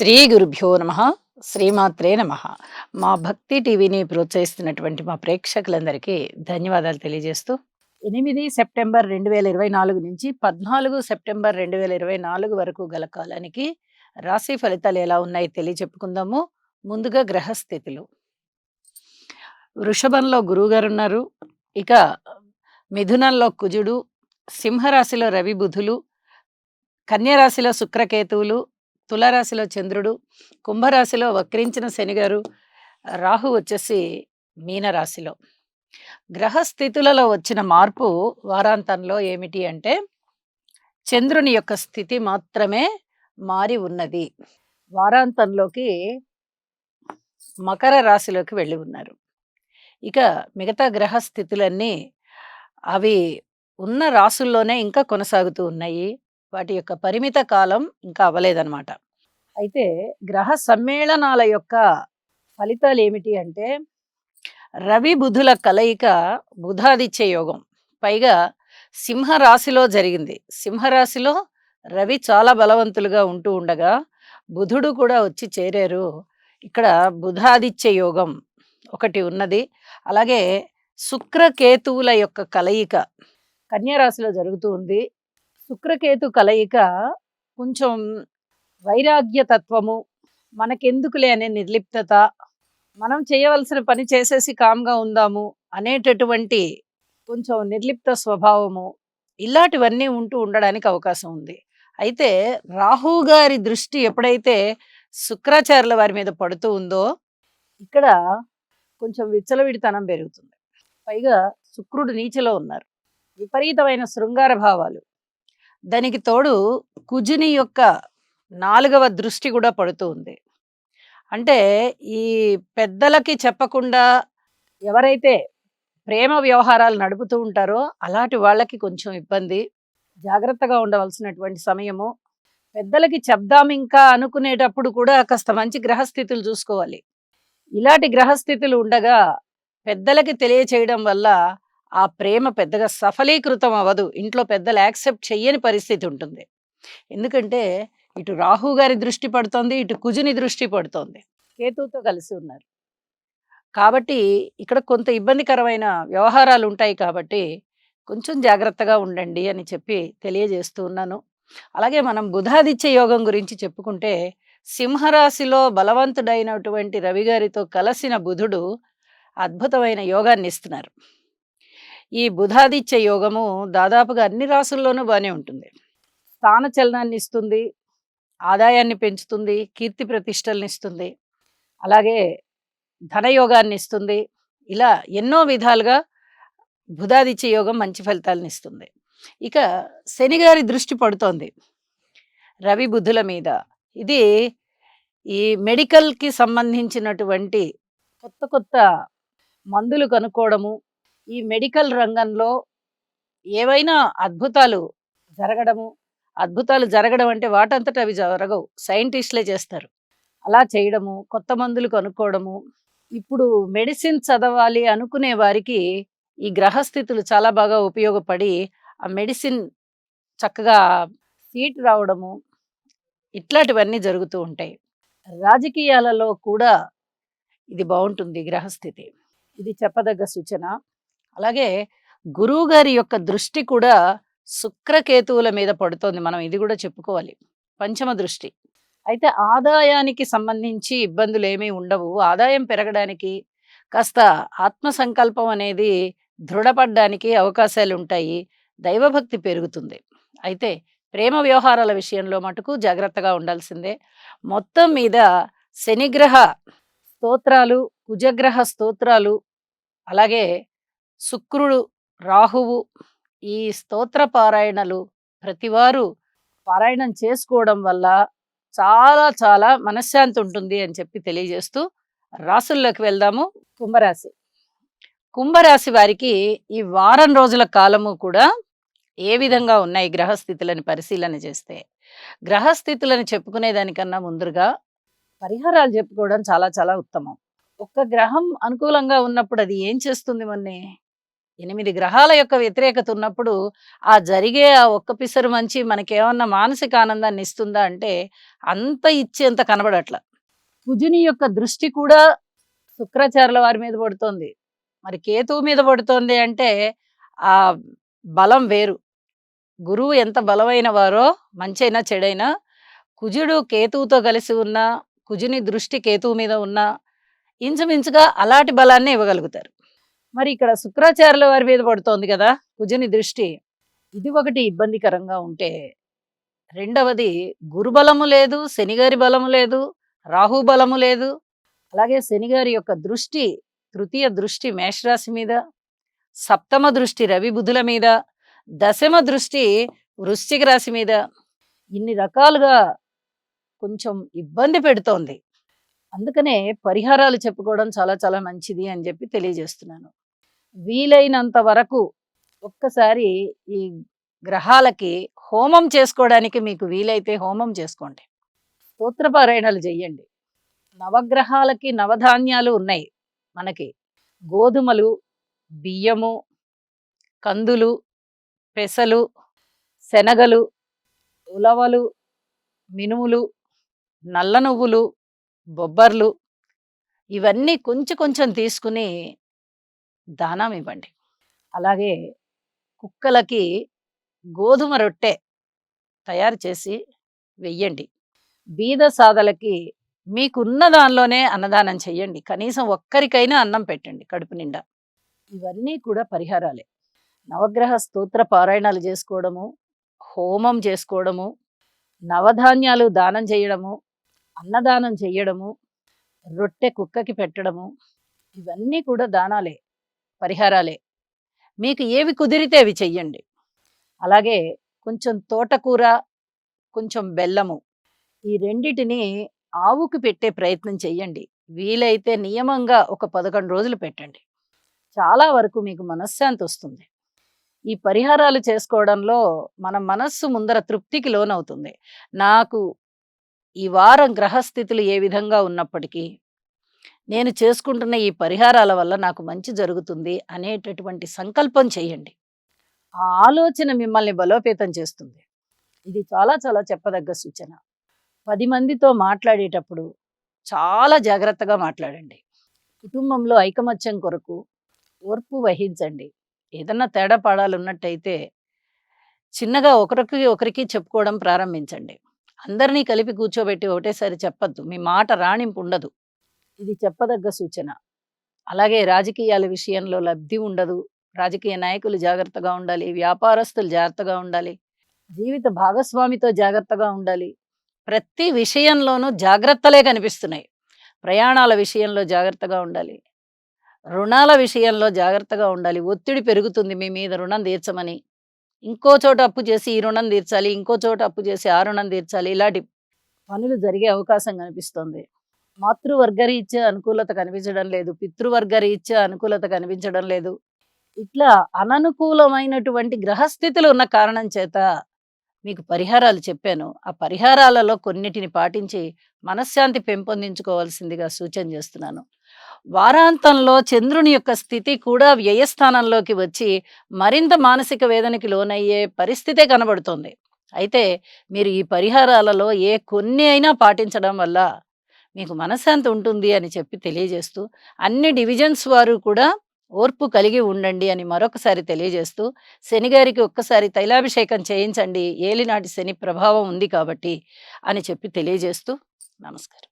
శ్రీ గురుభ్యో నమ. శ్రీమాత్రే నమ. మా భక్తి టీవీని ప్రోత్సహిస్తున్నటువంటి మా ప్రేక్షకులందరికీ ధన్యవాదాలు తెలియజేస్తూ 8 సెప్టెంబర్ 2024 నుంచి 14 సెప్టెంబర్ 2024 వరకు గల కాలానికి రాశి ఫలితాలు ఎలా ఉన్నాయి తెలియచెప్పుకుందాము. ముందుగా గ్రహస్థితులు. వృషభంలో గురువుగారు ఉన్నారు. ఇక మిథునంలో కుజుడు, సింహరాశిలో రవి బుధులు, కన్యరాశిలో శుక్రకేతువులు, తులారాశిలో చంద్రుడు, కుంభరాశిలో వక్రించిన శనిగారు, రాహు వచ్చేసి మీనరాశిలో. గ్రహస్థితులలో వచ్చిన మార్పు వారాంతంలో ఏమిటి అంటే చంద్రుని యొక్క స్థితి మాత్రమే మారి ఉన్నది. వారాంతంలోకి మకర రాశిలోకి వెళ్ళి ఉన్నారు. ఇక మిగతా గ్రహ స్థితులన్నీ అవి ఉన్న రాసుల్లోనే ఇంకా కొనసాగుతూ ఉన్నాయి. వాటి యొక్క పరిమిత కాలం ఇంకా అవ్వలేదన్నమాట. అయితే గ్రహ సమ్మేళనాల యొక్క ఫలితాలు ఏమిటి అంటే రవి బుధుల కలయిక బుధాదిత్య యోగం. పైగా సింహరాశిలో జరిగింది. సింహరాశిలో రవి చాలా బలవంతులుగా ఉంటూ ఉండగా బుధుడు కూడా వచ్చి చేరారు. ఇక్కడ బుధాదిత్య యోగం ఒకటి ఉన్నది. అలాగే శుక్రకేతువుల యొక్క కలయిక కన్యా రాశిలో జరుగుతూ ఉంది. శుక్రకేతు కలయిక కొంచెం వైరాగ్య తత్వము, మనకెందుకులే అనే నిర్లిప్తత, మనం చేయవలసిన పని చేసేసి కామ్గా ఉందాము అనేటటువంటి కొంచెం నిర్లిప్త స్వభావము, ఇలాంటివన్నీ ఉంటూ ఉండడానికి అవకాశం ఉంది. అయితే రాహు గారి దృష్టి ఎప్పుడైతే శుక్రాచార్యుల వారి మీద పడుతూ ఉందో ఇక్కడ కొంచెం విచ్చలవిడితనం పెరుగుతుంది. పైగా శుక్రుడు నీచలో ఉన్నారు. విపరీతమైన శృంగార భావాలు. దానికి తోడు కుజుని యొక్క 4వ దృష్టి కూడా పడుతూ ఉంది. అంటే ఈ పెద్దలకి చెప్పకుండా ఎవరైతే ప్రేమ వ్యవహారాలు నడుపుతూ ఉంటారో అలాంటి వాళ్ళకి కొంచెం ఇబ్బంది. జాగ్రత్తగా ఉండవలసినటువంటి సమయము. పెద్దలకి చెప్దాం ఇంకా అనుకునేటప్పుడు కూడా కాస్త మంచి గ్రహస్థితులు చూసుకోవాలి. ఇలాంటి గ్రహస్థితులు ఉండగా పెద్దలకి తెలియచేయడం వల్ల ఆ ప్రేమ పెద్దగా సఫలీకృతం అవ్వదు. ఇంట్లో పెద్దలు యాక్సెప్ట్ చెయ్యని పరిస్థితి ఉంటుంది. ఎందుకంటే ఇటు రాహు గారి దృష్టి పడుతోంది, ఇటు కుజుని దృష్టి పడుతోంది. కేతువుతో కలిసి ఉన్నారు. కాబట్టి ఇక్కడ కొంత ఇబ్బందికరమైన వ్యవహారాలు ఉంటాయి కాబట్టి కొంచెం జాగ్రత్తగా ఉండండి అని చెప్పి తెలియజేస్తూ ఉన్నాను. అలాగే మనం బుధాదిత్య యోగం గురించి చెప్పుకుంటే సింహరాశిలో బలవంతుడైనటువంటి రవి గారితో కలిసిన బుధుడు అద్భుతమైన యోగాన్ని ఇస్తున్నారు. ఈ బుధాదిత్య యోగము దాదాపుగా అన్ని రాసుల్లోనూ బాగానే ఉంటుంది. స్థాన చలనాన్ని ఇస్తుంది, ఆదాయాన్ని పెంచుతుంది, కీర్తి ప్రతిష్టల్ని ఇస్తుంది, అలాగే ధనయోగాన్ని ఇస్తుంది. ఇలా ఎన్నో విధాలుగా బుధాదిత్య యోగం మంచి ఫలితాలను ఇస్తుంది. ఇక శనిగారి దృష్టి పడుతోంది రవి బుధుల మీద. ఇది ఈ మెడికల్కి సంబంధించినటువంటి కొత్త కొత్త మందులు కనుక్కోవడము, ఈ మెడికల్ రంగంలో ఏవైనా అద్భుతాలు జరగడం అంటే వాటంతట అవి జరగవు, సైంటిస్టులే చేస్తారు. అలా చేయడము, కొత్త మందులు కనుక్కోవడము. ఇప్పుడు మెడిసిన్ చదవాలి అనుకునే వారికి ఈ గ్రహస్థితులు చాలా బాగా ఉపయోగపడి ఆ మెడిసిన్ చక్కగా సీట్ రావడము, ఇట్లాంటివన్నీ జరుగుతూ ఉంటాయి. రాజకీయాలలో కూడా ఇది బాగుంటుంది గ్రహస్థితి. ఇది చెప్పదగ్గ సూచన. అలాగే గురువు గారి యొక్క దృష్టి కూడా శుక్రకేతువుల మీద పడుతోంది. మనం ఇది కూడా చెప్పుకోవాలి. పంచమ దృష్టి. అయితే ఆదాయానికి సంబంధించి ఇబ్బందులు ఏమీ ఉండవు. ఆదాయం పెరగడానికి కాస్త ఆత్మ సంకల్పం అనేది దృఢపడడానికి అవకాశాలు ఉంటాయి. దైవభక్తి పెరుగుతుంది. అయితే ప్రేమ వ్యవహారాల విషయంలో మటుకు జాగ్రత్తగా ఉండాల్సిందే. మొత్తం మీద శనిగ్రహ స్తోత్రాలు, కుజగ్రహ స్తోత్రాలు, అలాగే శుక్రుడు, రాహువు, ఈ స్తోత్ర పారాయణలు ప్రతివారు పారాయణం చేసుకోవడం వల్ల చాలా చాలా మనశ్శాంతి ఉంటుంది అని చెప్పి తెలియజేస్తూ రాసుల్లోకి వెళ్దాము. కుంభరాశి. కుంభరాశి వారికి ఈ వారం రోజుల కాలము కూడా ఏ విధంగా ఉన్నాయి గ్రహస్థితులను పరిశీలన చేస్తే, గ్రహస్థితులను చెప్పుకునే దానికన్నా ముందుగా పరిహారాలు చెప్పుకోవడం చాలా చాలా ఉత్తమం. ఒక్క గ్రహం అనుకూలంగా ఉన్నప్పుడు అది ఏం చేస్తుంది మన్ని? 8 గ్రహాల యొక్క వ్యతిరేకత ఉన్నప్పుడు, ఆ జరిగే ఆ ఒక్క పిసరు మంచి మనకేమన్నా మానసిక ఆనందాన్ని ఇస్తుందా అంటే, అంత ఇచ్చేంత కనబడట్ల. కుజుని యొక్క దృష్టి కూడా శుక్రాచార్యుల వారి మీద పడుతోంది. మరి కేతువు మీద పడుతోంది అంటే, ఆ బలం వేరు. గురువు ఎంత బలమైన వారో, మంచైనా, చెడైనా కుజుడు కేతువుతో కలిసి ఉన్నా, కుజుని దృష్టి కేతువు మీద ఉన్నా, ఇంచుమించుగా అలాంటి బలాన్నే ఇవ్వగలుగుతారు. మరి ఇక్కడ శుక్రాచార్యుల వారి మీద పడుతోంది గదా! కుజుని దృష్టి. ఇది ఒకటి ఇబ్బందికరంగా ఉంటే, రెండవది గురుబలము లేదు, శనిగారి బలము లేదు, రాహు బలము లేదు. అలాగే శనిగారి యొక్క దృష్టి, తృతీయ దృష్టి మేషరాశి మీద, సప్తమ దృష్టి రవి బుధుల మీద, దశమ దృష్టి వృశ్చిక రాశి మీద. ఇన్ని రకాలుగా కొంచెం ఇబ్బంది పెడుతోంది. అందుకనే పరిహారాలు చెప్పుకోవడం చాలా చాలా మంచిది అని జెప్పి తెలియజేస్తున్నాను. వీలైనంత వరకు ఒక్కసారి ఈ గ్రహాలకి హోమం చేసుకోవడానికి మీకు వీలైతే హోమం చేసుకోండి. స్తోత్రపారాయణాలు జెయ్యండి. నవగ్రహాలకి నవధాన్యాలు ఉన్నాయి మనకి. గోధుమలు, బియ్యము, కందులు, పెసలు, శనగలు, ఉలవలు, మినుములు, నల్ల నువ్వులు, బొబ్బర్లు ఇవన్నీ కొంచెం కొంచెం తీసుకుని దానం ఇవ్వండి. అలాగే కుక్కలకి గోధుమ రొట్టె తయారు చేసి వెయ్యండి. బీద సాదలకి మీకున్న దానిలోనే అన్నదానం చెయ్యండి. కనీసం ఒక్కరికైనా అన్నం పెట్టండి కడుపు నిండా. ఇవన్నీ కూడా పరిహారాలే. నవగ్రహ స్తోత్ర పారాయణాలు చేసుకోవడము, హోమం చేసుకోవడము, నవధాన్యాలు దానం చేయడము, అన్నదానం చెయ్యడము, రొట్టె కుక్కకి పెట్టడము, ఇవన్నీ కూడా దానాలే, పరిహారాలే. మీకు ఏవి కుదిరితే అవి చెయ్యండి. అలాగే కొంచెం తోటకూర, కొంచెం బెల్లము ఈ రెండిటిని ఆవుకి పెట్టే ప్రయత్నం చెయ్యండి. వీలైతే నియమంగా ఒక 11 రోజులు పెట్టండి. చాలా వరకు మీకు మనశ్శాంతి వస్తుంది. ఈ పరిహారాలు చేసుకోవడంలో మన మనస్సు ముందర తృప్తికి లోనవుతుంది. నాకు ఈ వారం గ్రహస్థితులు ఏ విధంగా ఉన్నప్పటికీ, నేను చేసుకుంటున్న ఈ పరిహారాల వల్ల నాకు మంచి జరుగుతుంది అనేటటువంటి సంకల్పం చేయండి. ఆ ఆలోచన మిమ్మల్ని బలోపేతం చేస్తుంది. ఇది చాలా చాలా చెప్పదగ్గ సూచన. 10 మందితో మాట్లాడేటప్పుడు చాలా జాగ్రత్తగా మాట్లాడండి. కుటుంబంలో ఐకమత్యం కొరకు ఓర్పు వహించండి. ఏదన్నా తేడా పాడాలున్నట్టయితే చిన్నగా ఒకరికి ఒకరికి చెప్పుకోవడం ప్రారంభించండి. అందరినీ కలిపి కూర్చోబెట్టి ఒకటేసారి చెప్పొద్దు. మీ మాట రాణింపు ఉండదు. ఇది చెప్పదగ్గ సూచన. అలాగే రాజకీయాల విషయంలో లబ్ధి ఉండదు. రాజకీయ నాయకులు జాగ్రత్తగా ఉండాలి. వ్యాపారస్తులు జాగ్రత్తగా ఉండాలి. జీవిత భాగస్వామితో జాగ్రత్తగా ఉండాలి. ప్రతి విషయంలోనూ జాగ్రత్తలే కనిపిస్తున్నాయి. ప్రయాణాల విషయంలో జాగ్రత్తగా ఉండాలి. రుణాల విషయంలో జాగ్రత్తగా ఉండాలి. ఒత్తిడి పెరుగుతుంది మీ మీద రుణం తీర్చమని. ఇంకో చోట అప్పు చేసి ఈ రుణం తీర్చాలి. ఇంకో చోట అప్పు చేసి ఆ రుణం తీర్చాలి. ఇలాంటి పనులు జరిగే అవకాశం కనిపిస్తోంది. మాతృవర్గరీత్యా అనుకూలత కనిపించడం లేదు. పితృవర్గరీత్యా అనుకూలత కనిపించడం లేదు. ఇట్లా అననుకూలమైనటువంటి గ్రహస్థితులు ఉన్న కారణం చేత మీకు పరిహారాలు చెప్పాను. ఆ పరిహారాలలో కొన్నిటిని పాటించి మనశ్శాంతి పెంపొందించుకోవాల్సిందిగా సూచన చేస్తున్నాను. వారాంతంలో చంద్రుని యొక్క స్థితి కూడా వ్యయస్థానంలోకి వచ్చి మరింత మానసిక వేదనకి లోనయ్యే పరిస్థితే కనబడుతోంది. అయితే మీరు ఈ పరిహారాలలో ఏ కొన్ని అయినా పాటించడం వల్ల మీకు మనశ్శాంతి ఉంటుంది అని చెప్పి తెలియజేస్తూ, అన్ని డివిజన్స్ వారు కూడా ఓర్పు కలిగి ఉండండి అని మరొకసారి తెలియజేస్తూ, శనిగారికి ఒక్కసారి తైలాభిషేకం చేయించండి. ఏలినాటి శని ప్రభావం ఉంది కాబట్టి అని చెప్పి తెలియజేస్తూ నమస్కారం.